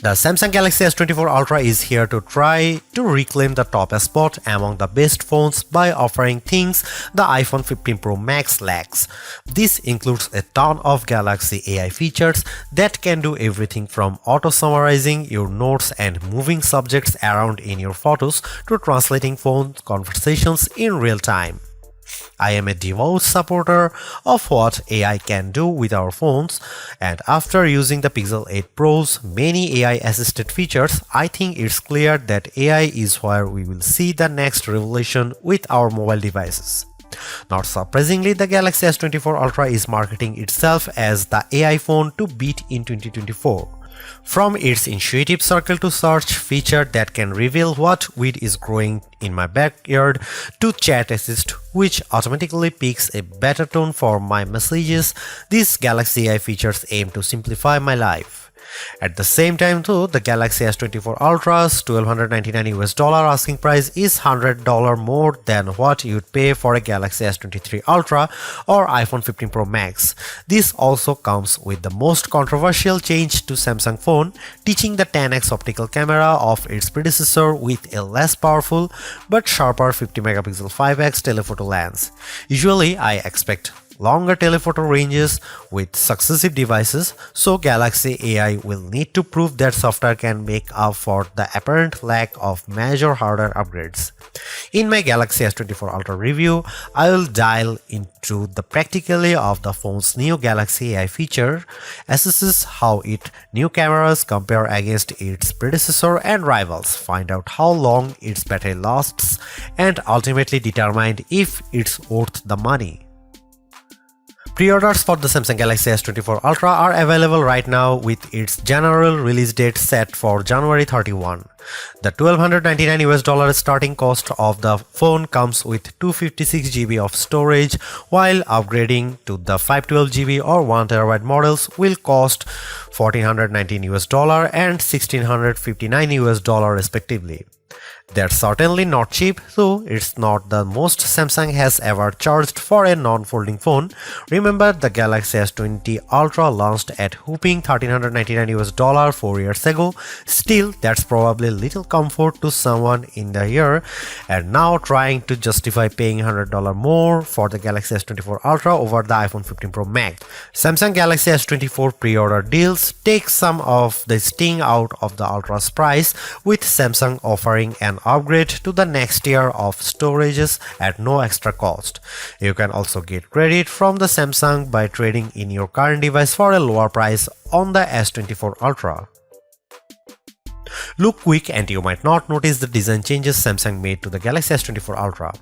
The Samsung Galaxy S24 Ultra is here to try to reclaim the top spot among the best phones by offering things the iPhone 15 Pro Max lacks. This includes a ton of Galaxy AI features that can do everything from auto-summarizing your notes and moving subjects around in your photos to translating phone conversations in real time. I am a devout supporter of what AI can do with our phones, and after using the Pixel 8 Pro's many AI-assisted features, I think it's clear that AI is where we will see the next revolution with our mobile devices. Not surprisingly, the Galaxy S24 Ultra is marketing itself as the AI phone to beat in 2024. From its intuitive circle to search feature that can reveal what weed is growing in my backyard to chat assist which automatically picks a better tone for my messages, these Galaxy AI features aim to simplify my life. At the same time though, the Galaxy S24 Ultra's $1,299 asking price is $100 more than what you'd pay for a Galaxy S23 Ultra or iPhone 15 Pro Max. This also comes with the most controversial change to Samsung phone, teaching the 10x optical camera of its predecessor with a less powerful but sharper 50 megapixel 5x telephoto lens. Usually I expect longer telephoto ranges with successive devices, so Galaxy AI will need to prove that software can make up for the apparent lack of major hardware upgrades. In my Galaxy S24 Ultra review, I will dial into the practicality of the phone's new Galaxy AI feature, assesses how its new cameras compare against its predecessor and rivals, find out how long its battery lasts, and ultimately determine if it's worth the money. Pre-orders for the Samsung Galaxy S24 Ultra are available right now with its general release date set for January 31. The $1,299 starting cost of the phone comes with 256GB of storage, while upgrading to the 512GB or 1TB models will cost $1,419 and $1,659 respectively. They're certainly not cheap, though it's not the most Samsung has ever charged for a non-folding phone. Remember, the Galaxy S20 Ultra launched at whopping $1,399 4 years ago. Still, that's probably little comfort to someone in the year, and now trying to justify paying $100 more for the Galaxy S24 Ultra over the iPhone 15 Pro Max. Samsung Galaxy S24 pre-order deals take some of the sting out of the Ultra's price, with Samsung offering an upgrade to the next tier of storages at no extra cost. You can also get credit from the Samsung by trading in your current device for a lower price on the S24 Ultra. Look quick and you might not notice the design changes Samsung made to the Galaxy S24 Ultra.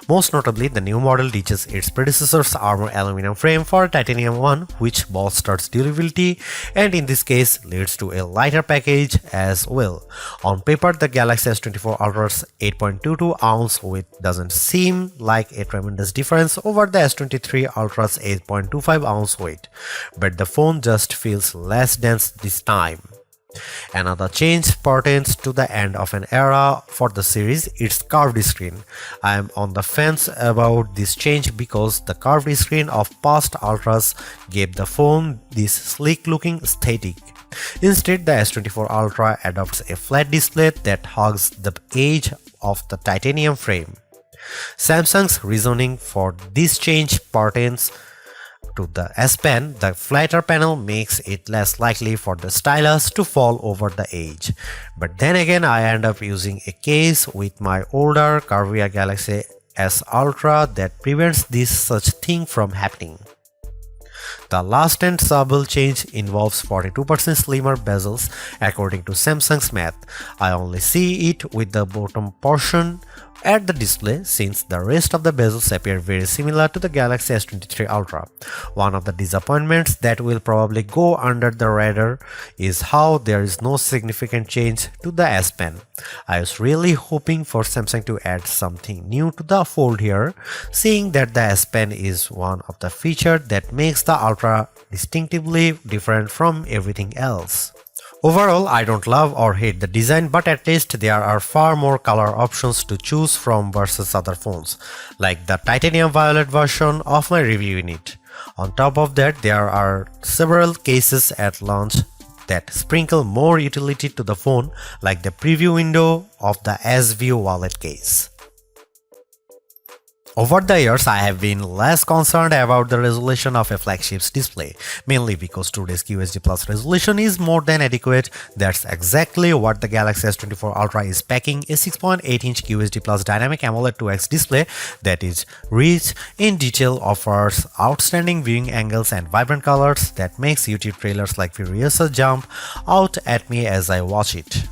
Most notably, the new model ditches its predecessor's armor aluminum frame for a titanium one, which bolsters durability and in this case leads to a lighter package as well. On paper, the Galaxy S24 Ultra's 8.22-ounce weight doesn't seem like a tremendous difference over the S23 Ultra's 8.25-ounce weight, but the phone just feels less dense this time. Another change pertains to the end of an era for the series, its curved screen. I am on the fence about this change because the curved screen of past Ultras gave the phone this sleek looking aesthetic. Instead, the S24 Ultra adopts a flat display that hugs the edge of the titanium frame. Samsung's reasoning for this change pertains to the S Pen. The flatter panel makes it less likely for the stylus to fall over the edge. But then again, I end up using a case with my older curvier Galaxy S Ultra that prevents this such thing from happening. The last and subtle change involves 42% slimmer bezels according to Samsung's math. I only see it with the bottom portion at the display, since the rest of the bezels appear very similar to the Galaxy S23 Ultra. One of the disappointments that will probably go under the radar is how there is no significant change to the S Pen. I was really hoping for Samsung to add something new to the fold here, seeing that the S Pen is one of the features that makes the Ultra distinctively different from everything else. Overall, I don't love or hate the design, but at least there are far more color options to choose from versus other phones, like the titanium violet version of my review unit. On top of that, there are several cases at launch that sprinkle more utility to the phone, like the preview window of the S View wallet case. Over the years, I have been less concerned about the resolution of a flagship's display, mainly because today's QHD Plus resolution is more than adequate. That's exactly what the Galaxy S24 Ultra is packing, a 6.8-inch QHD Plus dynamic AMOLED 2X display that is rich in detail, offers outstanding viewing angles and vibrant colors that makes YouTube trailers like Furiosa jump out at me as I watch it.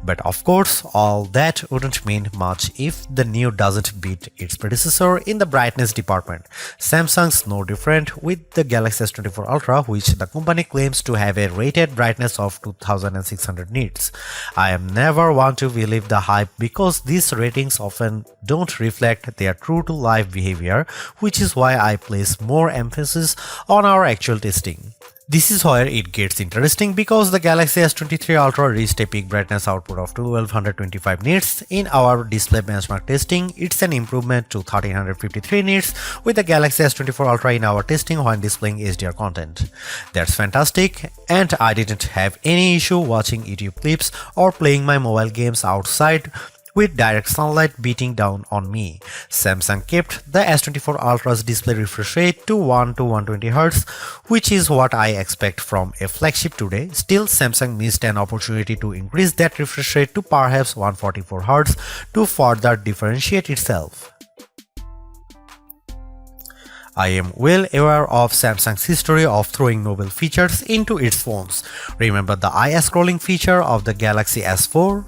But of course, all that wouldn't mean much if the new doesn't beat its predecessor in the brightness department. Samsung's no different with the Galaxy S24 Ultra, which the company claims to have a rated brightness of 2600 nits. I am never one to believe the hype because these ratings often don't reflect their true-to-life behavior, which is why I place more emphasis on our actual testing. This is where it gets interesting because the Galaxy S23 Ultra reached a peak brightness output of 1225 nits. In our display benchmark testing, it's an improvement to 1353 nits with the Galaxy S24 Ultra in our testing when displaying HDR content. That's fantastic, and I didn't have any issue watching YouTube clips or playing my mobile games outside with direct sunlight beating down on me. Samsung kept the S24 Ultra's display refresh rate to 1 to 120 Hz, which is what I expect from a flagship today. Still, Samsung missed an opportunity to increase that refresh rate to perhaps 144 Hz to further differentiate itself. I am well aware of Samsung's history of throwing novel features into its phones. Remember the eye scrolling feature of the Galaxy S4?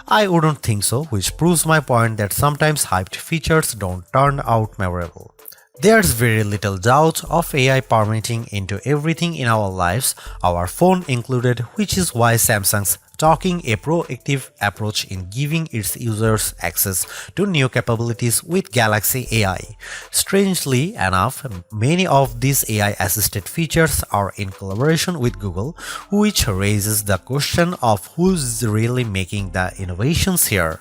I wouldn't think so, which proves my point that sometimes hyped features don't turn out memorable. There's very little doubt of AI permeating into everything in our lives, our phone included, which is why Samsung's taking a proactive approach in giving its users access to new capabilities with Galaxy AI. Strangely enough, many of these AI-assisted features are in collaboration with Google, which raises the question of who's really making the innovations here.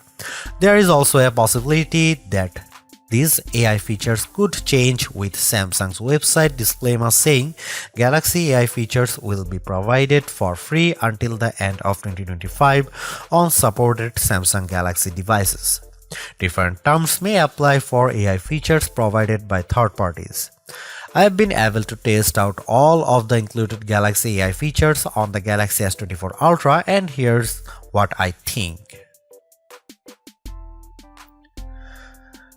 There is also a possibility that these AI features could change with Samsung's website disclaimer saying Galaxy AI features will be provided for free until the end of 2025 on supported Samsung Galaxy devices. Different terms may apply for AI features provided by third parties. I have been able to test out all of the included Galaxy AI features on the Galaxy S24 Ultra, and here's what I think.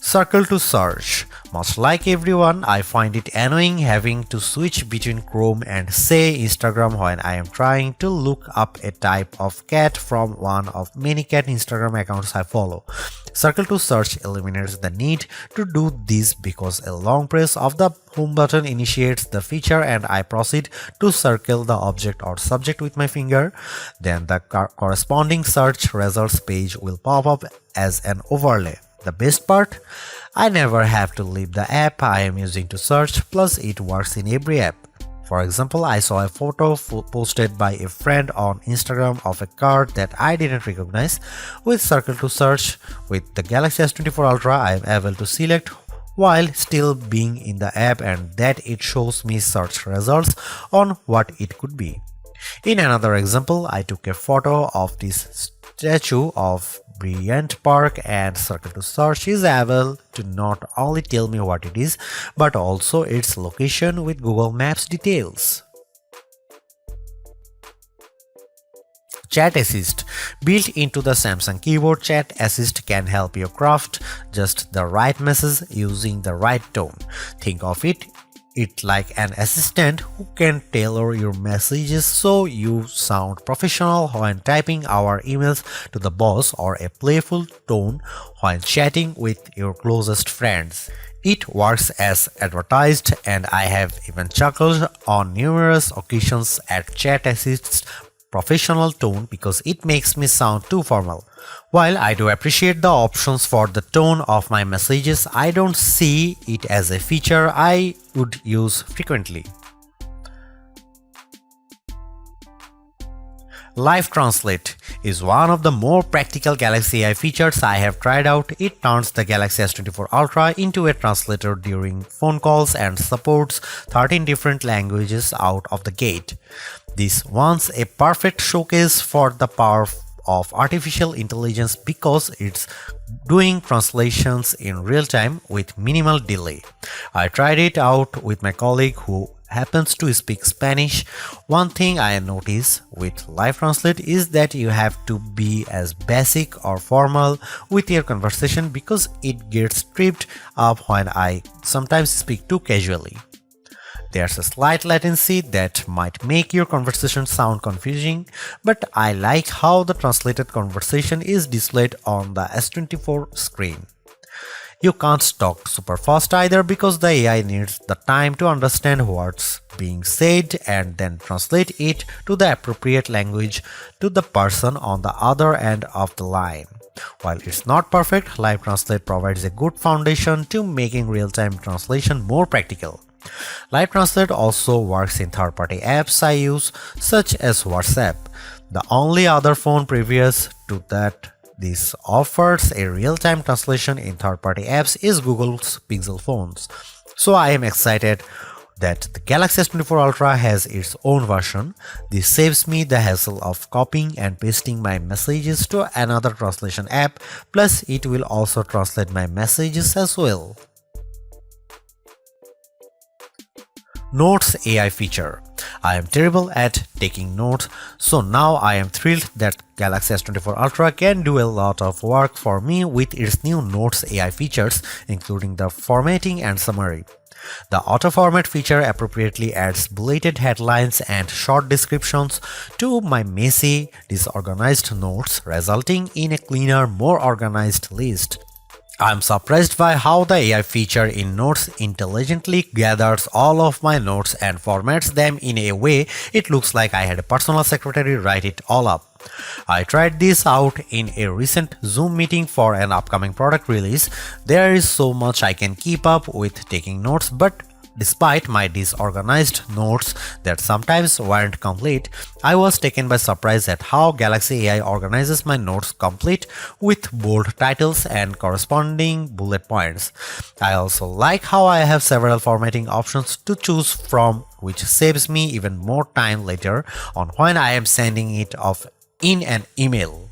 Circle to search. Much like everyone, I find it annoying having to switch between Chrome and say Instagram when I am trying to look up a type of cat from one of many cat Instagram accounts I follow. Circle to search eliminates the need to do this because a long press of the home button initiates the feature and I proceed to circle the object or subject with my finger. Then the corresponding search results page will pop up as an overlay. The best part? I never have to leave the app I am using to search, plus it works in every app. For example, I saw a photo posted by a friend on Instagram of a car that I didn't recognize. With Circle to Search, with the Galaxy S24 Ultra, I am able to select while still being in the app and that it shows me search results on what it could be. In another example, I took a photo of this statue of Bryant Park and Circle to Search is able to not only tell me what it is, but also its location with Google Maps details. Chat Assist. Built into the Samsung keyboard, Chat Assist can help you craft just the right message using the right tone. Think of it like an assistant who can tailor your messages so you sound professional when typing our emails to the boss, or a playful tone when chatting with your closest friends. It works as advertised, and I have even chuckled on numerous occasions at Chat Assist's professional tone because it makes me sound too formal. While I do appreciate the options for the tone of my messages, I don't see it as a feature I would use frequently. Live Translate is one of the more practical Galaxy AI features I have tried out. It turns the Galaxy S24 Ultra into a translator during phone calls and supports 13 different languages out of the gate. This one's a perfect showcase for the power of artificial intelligence because it's doing translations in real time with minimal delay. I tried it out with my colleague who happens to speak Spanish. One thing I notice with Live Translate is that you have to be as basic or formal with your conversation because it gets tripped up when I sometimes speak too casually. There's a slight latency that might make your conversation sound confusing, but I like how the translated conversation is displayed on the S24 screen. You can't talk super fast either because the AI needs the time to understand what's being said and then translate it to the appropriate language to the person on the other end of the line. While it's not perfect, Live Translate provides a good foundation to making real-time translation more practical. Live Translate also works in third-party apps I use, such as WhatsApp. The only other phone previous to that this offers a real-time translation in third-party apps is Google's Pixel phones. So I am excited that the Galaxy S24 Ultra has its own version. This saves me the hassle of copying and pasting my messages to another translation app, plus it will also translate my messages as well. Notes AI feature. I am terrible at taking notes, so now I am thrilled that Galaxy S24 Ultra can do a lot of work for me with its new Notes AI features, including the formatting and summary. The auto-format feature appropriately adds bulleted headlines and short descriptions to my messy, disorganized notes, resulting in a cleaner, more organized list. I'm surprised by how the AI feature in Notes intelligently gathers all of my notes and formats them in a way it looks like I had a personal secretary write it all up. I tried this out in a recent Zoom meeting for an upcoming product release. There is so much I can keep up with taking notes, but despite my disorganized notes that sometimes weren't complete, I was taken by surprise at how Galaxy AI organizes my notes complete with bold titles and corresponding bullet points. I also like how I have several formatting options to choose from, which saves me even more time later on when I am sending it off in an email.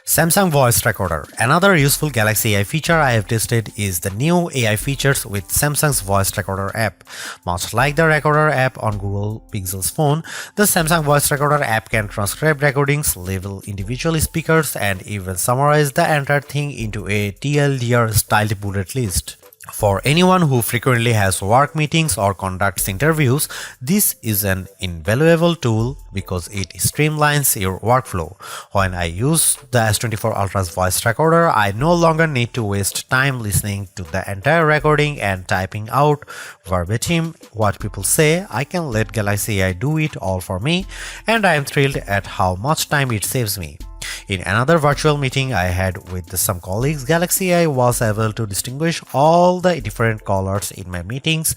Samsung Voice Recorder. Another useful Galaxy AI feature I have tested is the new AI features with Samsung's Voice Recorder app. Much like the Recorder app on Google Pixel's phone, the Samsung Voice Recorder app can transcribe recordings, label individual speakers, and even summarize the entire thing into a TLDR-styled bullet list. For anyone who frequently has work meetings or conducts interviews, this is an invaluable tool because it streamlines your workflow. When I use the S24 Ultra's voice recorder, I no longer need to waste time listening to the entire recording and typing out verbatim what people say. I can let Galaxy AI do it all for me, and I am thrilled at how much time it saves me. In another virtual meeting I had with some colleagues, Galaxy AI was able to distinguish all the different colors in my meetings,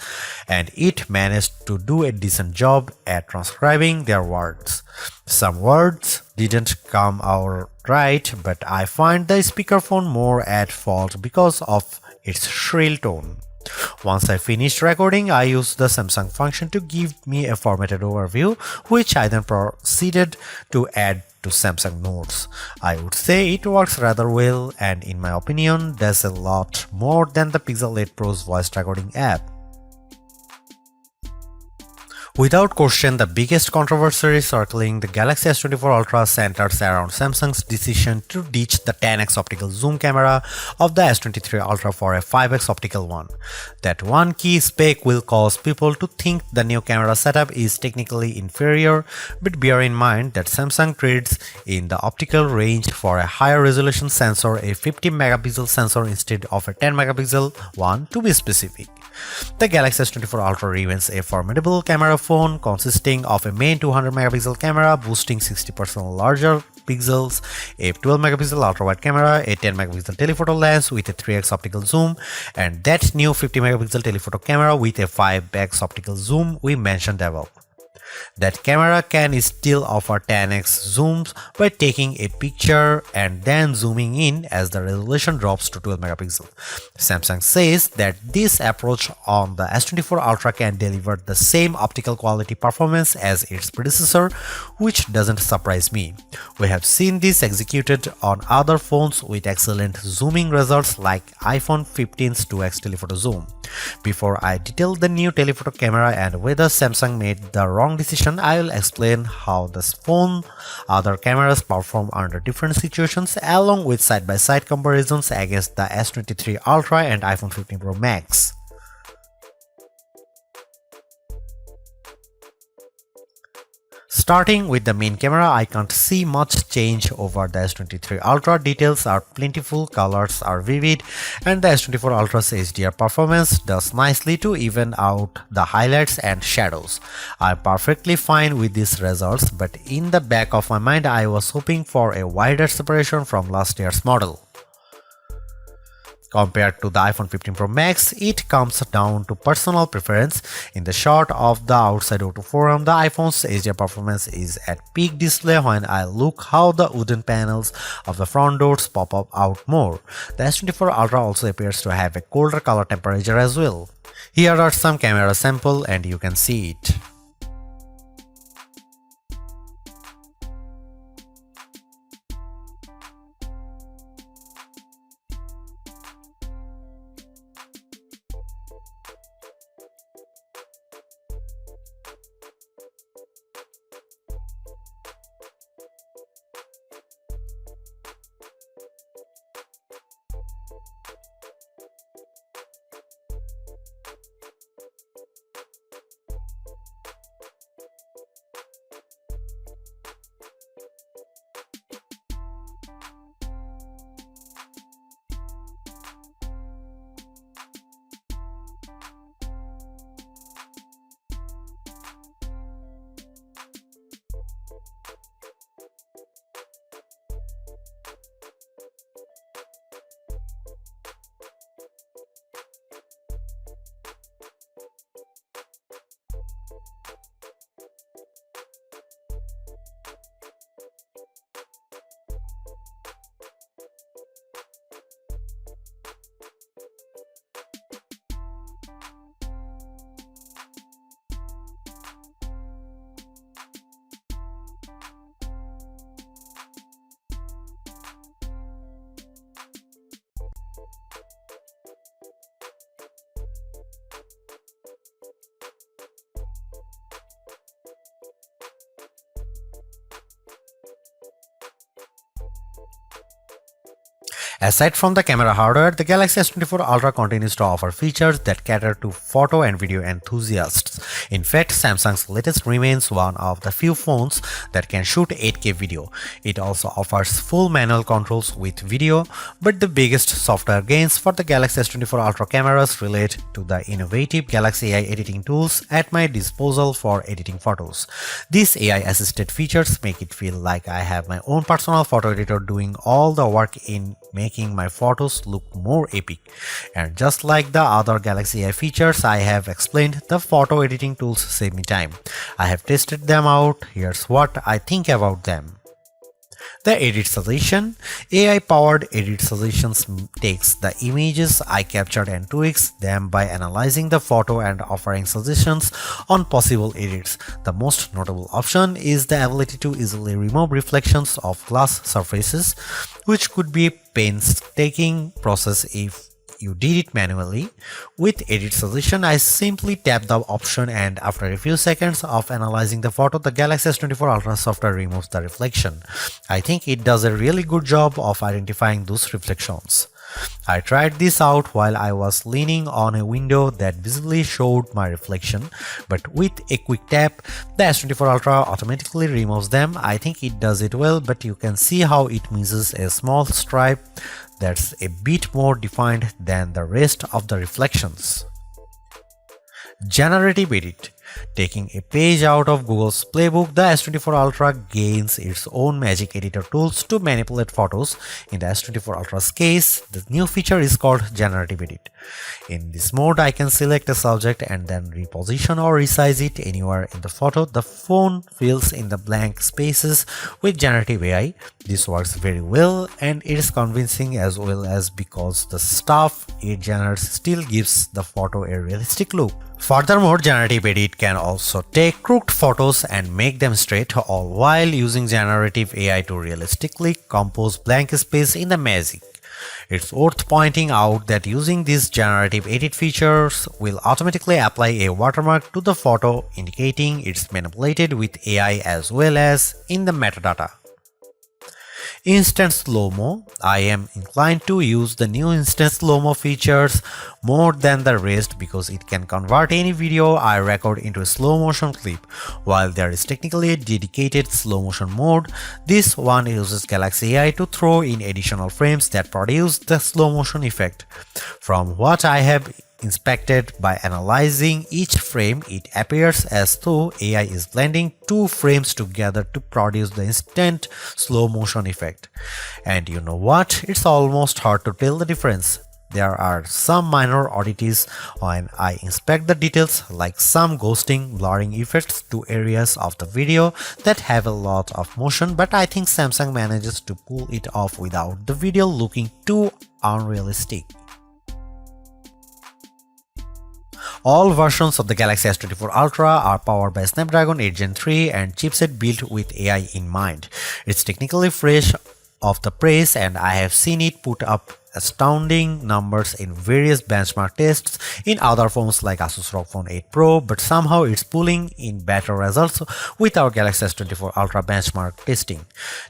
and it managed to do a decent job at transcribing their words. Some words didn't come out right, but I find the speakerphone more at fault because of its shrill tone. Once I finished recording, I used the Samsung function to give me a formatted overview, which I then proceeded to add to Samsung Notes. I would say it works rather well, and in my opinion, does a lot more than the Pixel 8 Pro's voice recording app. Without question, the biggest controversy circling the Galaxy S24 Ultra centers around Samsung's decision to ditch the 10x optical zoom camera of the S23 Ultra for a 5x optical one. That one key spec will cause people to think the new camera setup is technically inferior, but bear in mind that Samsung trades in the optical range for a higher resolution sensor, a 50 megapixel sensor instead of a 10 megapixel one to be specific. The Galaxy S24 Ultra remains a formidable camera phone consisting of a main 200 megapixel camera boasting 60% larger pixels, a 12 megapixel ultra-wide camera, a 10 megapixel telephoto lens with a 3x optical zoom, and that new 50 megapixel telephoto camera with a 5x optical zoom we mentioned above. That camera can still offer 10x zooms by taking a picture and then zooming in as the resolution drops to 12 megapixels. Samsung says that this approach on the S24 Ultra can deliver the same optical quality performance as its predecessor, which doesn't surprise me. We have seen this executed on other phones with excellent zooming results like iPhone 15's 2x telephoto zoom. Before I detail the new telephoto camera and whether Samsung made the wrong decision, I will explain how this phone other cameras perform under different situations along with side-by-side comparisons against the S23 Ultra and iPhone 15 Pro Max. Starting with the main camera, I can't see much change over the S23 Ultra. Details are plentiful, colors are vivid, and the S24 Ultra's HDR performance does nicely to even out the highlights and shadows. I'm perfectly fine with these results, but in the back of my mind I was hoping for a wider separation from last year's model. Compared to the iPhone 15 Pro Max, it comes down to personal preference. In the shot of the outside auto forum, the iPhone's HDR performance is at peak display. When I look how the wooden panels of the front doors pop up out more. The S24 Ultra also appears to have a colder color temperature as well. Here are some camera samples and you can see it. Aside from the camera hardware, the Galaxy S24 Ultra continues to offer features that cater to photo and video enthusiasts. In fact, Samsung's latest remains one of the few phones that can shoot 8K video. It also offers full manual controls with video, but the biggest software gains for the Galaxy S24 Ultra cameras relate to the innovative Galaxy AI editing tools at my disposal for editing photos. These AI-assisted features make it feel like I have my own personal photo editor doing all the work in making my photos look more epic. And just like the other Galaxy AI features I have explained, the photo editing tools save me time. I have tested them out. Here's what I think about them. The Edit Suggestion. AI-powered Edit Suggestions takes the images I captured and tweaks them by analyzing the photo and offering suggestions on possible edits. The most notable option is the ability to easily remove reflections of glass surfaces, which could be a painstaking process if you did it manually. With Edit Suggestion, I simply tap the option and after a few seconds of analyzing the photo, the Galaxy S24 Ultra software removes the reflection. I think it does a really good job of identifying those reflections. I tried this out while I was leaning on a window that visibly showed my reflection, but with a quick tap, the S24 Ultra automatically removes them. I think it does it well, but you can see how it misses a small stripe that's a bit more defined than the rest of the reflections. Generative Edit. Taking a page out of Google's playbook, the S24 Ultra gains its own magic editor tools to manipulate photos. In the S24 Ultra's case, the new feature is called Generative Edit. In this mode, I can select a subject and then reposition or resize it anywhere in the photo. The phone fills in the blank spaces with generative AI. This works very well and it is convincing as well as because the stuff it generates still gives the photo a realistic look. Furthermore, Generative Edit can also take crooked photos and make them straight, all while using generative AI to realistically compose blank space in the magic. It's worth pointing out that using these generative edit features will automatically apply a watermark to the photo, indicating it's manipulated with AI as well as in the metadata. Instant Slow-mo. I am inclined to use the new Instant Slow-mo features more than the rest because it can convert any video I record into a slow motion clip. While there is technically a dedicated slow motion mode, this one uses Galaxy AI to throw in additional frames that produce the slow motion effect. From what I have inspected by analyzing each frame, it appears as though AI is blending two frames together to produce the instant slow motion effect. And you know what? It's almost hard to tell the difference. There are some minor oddities when I inspect the details, like some ghosting, blurring effects to areas of the video that have a lot of motion, but I think Samsung manages to pull it off without the video looking too unrealistic. All versions of the Galaxy S24 Ultra are powered by Snapdragon 8 Gen 3 and chipset built with AI in mind. It's technically fresh off the press and I have seen it put up astounding numbers in various benchmark tests in other phones like Asus ROG Phone 8 Pro, but somehow it's pulling in better results with our Galaxy S24 Ultra benchmark testing.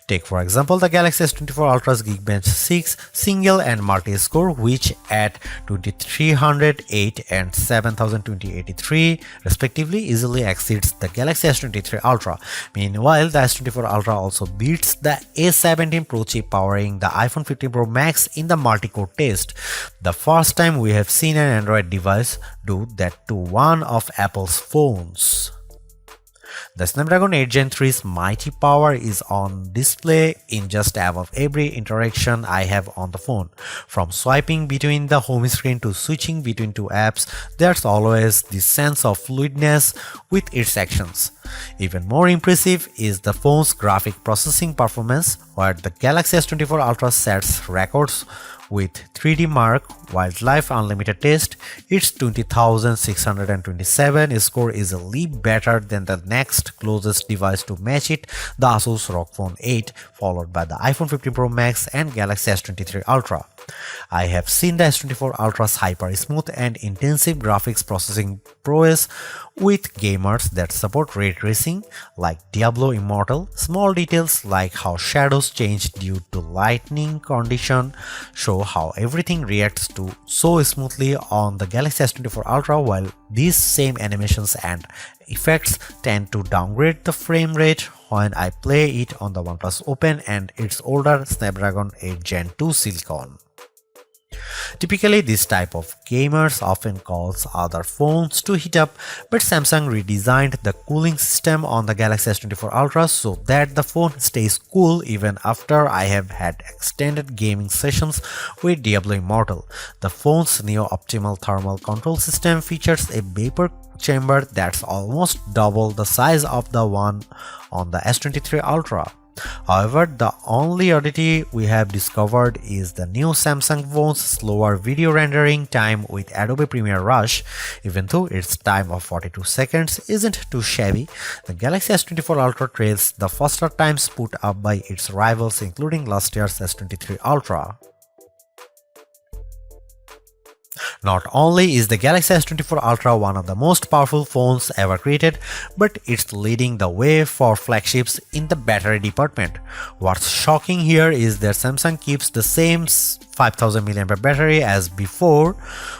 Take for example the Galaxy S24 Ultra's Geekbench 6 single and multi-score, which at 2308 and 7283 respectively easily exceeds the Galaxy S23 Ultra. Meanwhile, the S24 Ultra also beats the A17 Pro chip powering the iPhone 15 Pro Max in the multi-core test. The first time we have seen an Android device do that to one of Apple's phones. The Snapdragon 8 Gen 3's mighty power is on display in just about every interaction I have on the phone. From swiping between the home screen to switching between two apps, there's always this sense of fluidness with its actions. Even more impressive is the phone's graphic processing performance, where the Galaxy S24 Ultra sets records with 3D Mark Wildlife Unlimited test. Its 20,627 score is a leap better than the next closest device to match it, the Asus ROG Phone 8, followed by the iPhone 15 Pro Max and Galaxy S23 Ultra. I have seen the S24 Ultra's hyper smooth and intensive graphics processing prowess with gamers that support ray tracing like Diablo Immortal. Small details like how shadows change due to lighting condition show how everything reacts to so smoothly on the Galaxy S24 Ultra, while these same animations and effects tend to downgrade the frame rate when I play it on the OnePlus Open and its older Snapdragon 8 Gen 2 Silicon. Typically, this type of gamers often calls other phones to heat up, but Samsung redesigned the cooling system on the Galaxy S24 Ultra so that the phone stays cool even after I have had extended gaming sessions with Diablo Immortal. The phone's neo-optimal thermal control system features a vapor chamber that's almost double the size of the one on the S23 Ultra. However, the only oddity we have discovered is the new Samsung phone's slower video rendering time with Adobe Premiere Rush. Even though its time of 42 seconds isn't too shabby, the Galaxy S24 Ultra trails the faster times put up by its rivals, including last year's S23 Ultra. Not only is the Galaxy S24 Ultra one of the most powerful phones ever created, but it's leading the way for flagships in the battery department. What's shocking here is that Samsung keeps the same 5000 mAh battery as before,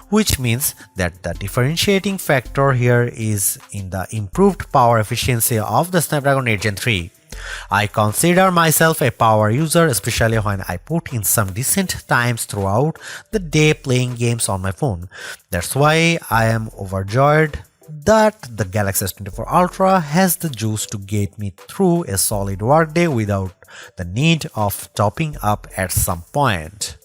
which means that the differentiating factor here is in the improved power efficiency of the Snapdragon 8 Gen 3. I consider myself a power user, especially when I put in some decent times throughout the day playing games on my phone. That's why I am overjoyed that the Galaxy S24 Ultra has the juice to get me through a solid workday without the need of topping up at some point.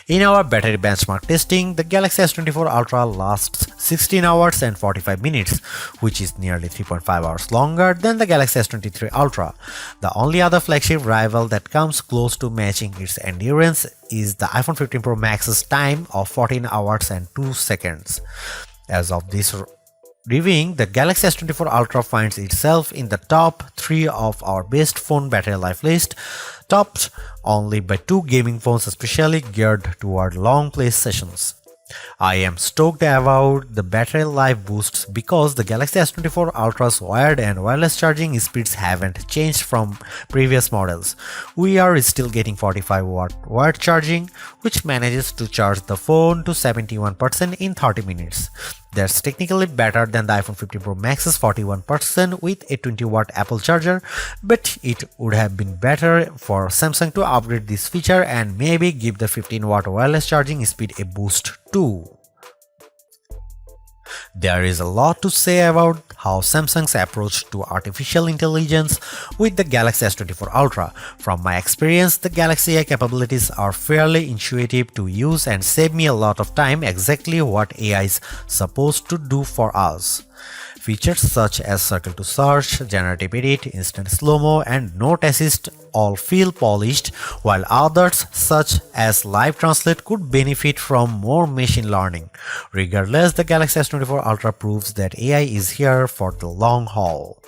In our battery benchmark testing, the Galaxy S24 Ultra lasts 16 hours and 45 minutes, which is nearly 3.5 hours longer than the Galaxy S23 Ultra. The only other flagship rival that comes close to matching its endurance is the iPhone 15 Pro Max's time of 14 hours and 2 seconds. As of this reviewing, the Galaxy S24 Ultra finds itself in the top 3 of our best phone battery life list, topped only by 2 gaming phones especially geared toward long play sessions. I am stoked about the battery life boosts because the Galaxy S24 Ultra's wired and wireless charging speeds haven't changed from previous models. We are still getting 45-watt wired charging, which manages to charge the phone to 71% in 30 minutes. That's technically better than the iPhone 15 Pro Max's 41% with a 20-watt Apple charger, but it would have been better for Samsung to upgrade this feature and maybe give the 15-watt wireless charging speed a boost too. There is a lot to say about how Samsung's approach to artificial intelligence with the Galaxy S24 Ultra. From my experience, the Galaxy AI capabilities are fairly intuitive to use and save me a lot of time, exactly what AI is supposed to do for us. Features such as circle to search, generative edit, instant slow-mo, and note assist all feel polished, while others such as live translate could benefit from more machine learning. Regardless, the Galaxy S24 Ultra proves that AI is here for the long haul.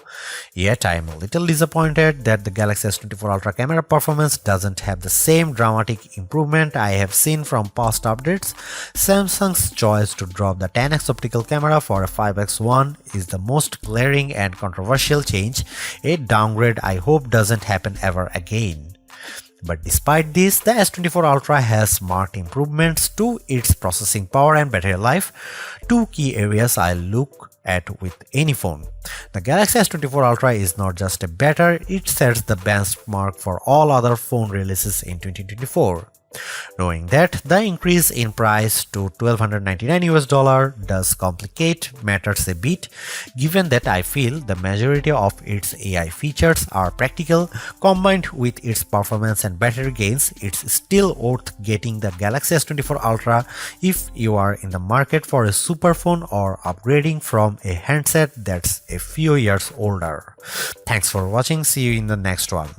Yet I am a little disappointed that the Galaxy S24 Ultra camera performance doesn't have the same dramatic improvement I have seen from past updates. Samsung's choice to drop the 10x optical camera for a 5x one is the most glaring and controversial change, a downgrade I hope doesn't happen ever again. But despite this, the S24 Ultra has marked improvements to its processing power and battery life, two key areas I look at with any phone. The Galaxy S24 Ultra is not just a better, it sets the benchmark for all other phone releases in 2024. Knowing that the increase in price to $1,299 does complicate matters a bit, given that I feel the majority of its AI features are practical, combined with its performance and battery gains, it's still worth getting the Galaxy S24 Ultra if you are in the market for a super phone or upgrading from a handset that's a few years older. Thanks for watching, see you in the next one.